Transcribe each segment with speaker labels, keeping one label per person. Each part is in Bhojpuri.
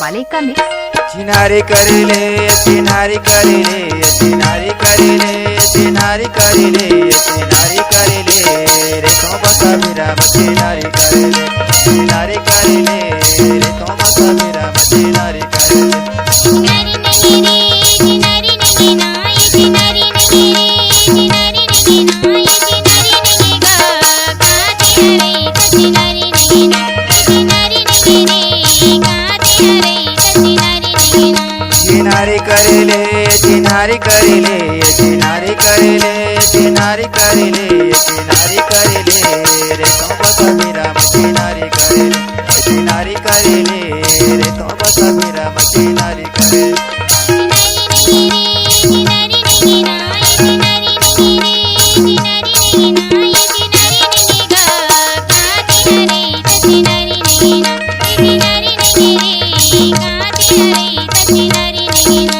Speaker 1: वाले का मिक्स।
Speaker 2: चिनारी करेले चिनारी करेले चिनारी करेले चिनारी करेले चिनारी करेले रे तो बता मेरा चिनारी करेले चिनारी करेले रे तो बता मेरा चिनारी करेले।
Speaker 3: चिनारी नहीं रे चिनारी नहीं ना ये चिनारी नहीं रे चिनारी नहीं ना ये चिनारी नहीं गा गाते रे चिनारी नहीं ना ये चिनारी नहीं रे गाते रे चिनारी नहीं ना।
Speaker 2: चिनारी करेले चिनारी करेले चिनारी करेले चिनारी करेले चिनारी करेले रे तो बता मेरा चिनारी करेले चिनारी करेले रे तो बता मेरा चिनारी करेले।
Speaker 3: चिनारी नहीं ना ये चिनारी नहीं रे चिनारी नहीं ना ये चिनारी नहीं गा गाते रे चिनारी नहीं ना ये चिनारी नहीं रे गाते रे चिनारी नहीं ना।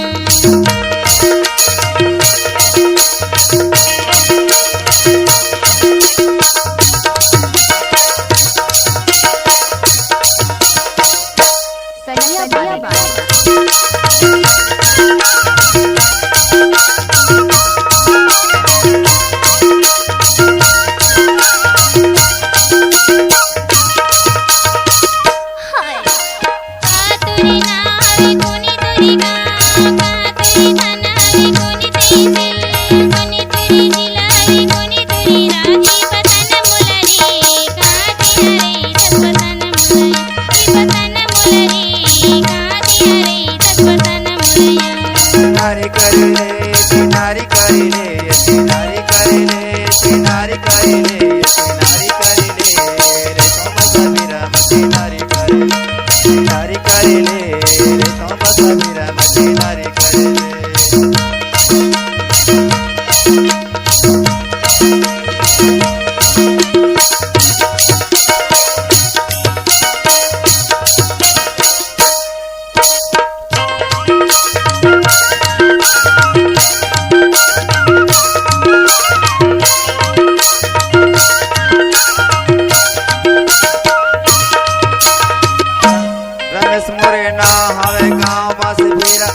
Speaker 2: चिनारी करेले चिनारी करेले चिनारी करेले चिनारी करेले चिनारी करेले रे तो बता मेरा चिनारी करेले चिनारी करेले रे तो बता मेरा चिनारी करेले। रमेश मोरे ना हवे गाँव बस भीरा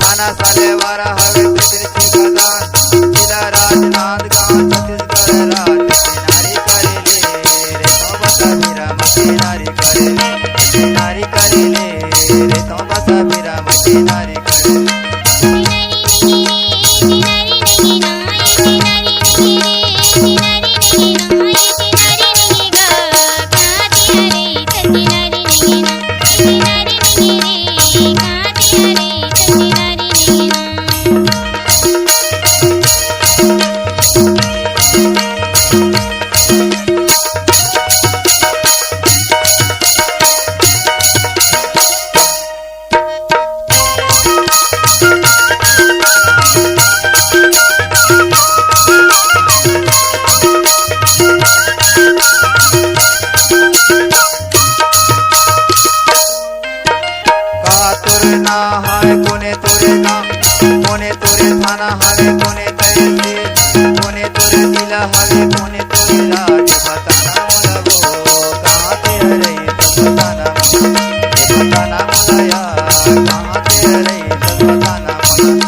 Speaker 2: थाना सालेवारा हवे तिरछी गदान जिला राजनांद गाँव छत्तीसगढ़ राज्य। चिनारी करेले रे तो बता मेरा चिनारी करेले चिनारी करेले रे तो बता मेरा चिनारी करेले। ना हाय कोने तोरे गाँव कोने तोरे थाना हवे कोने तहसील कोने तोरे जिला हवे कोने तोरे राज्य। बताना मोला वो कहाँ ते हरे तो बताना मोला यार कहाँ ते हरे तो बताना मोला।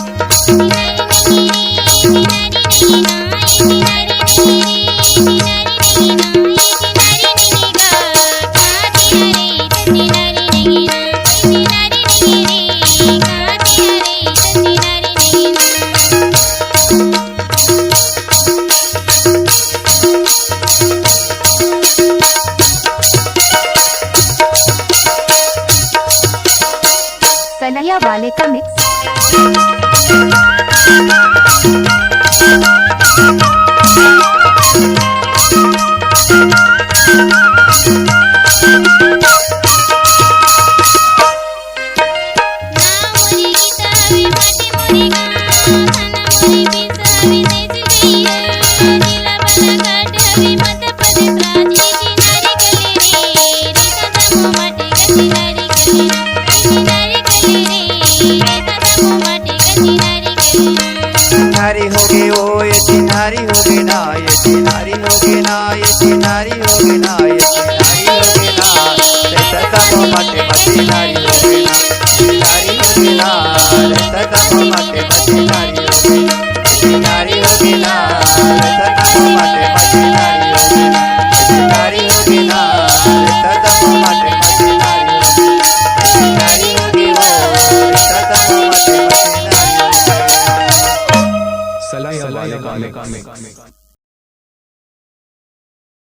Speaker 1: सलैया वाले का मिक्स।
Speaker 3: चिनारी
Speaker 2: मटे मटे नारी होगी ना रे ततम मटे मटे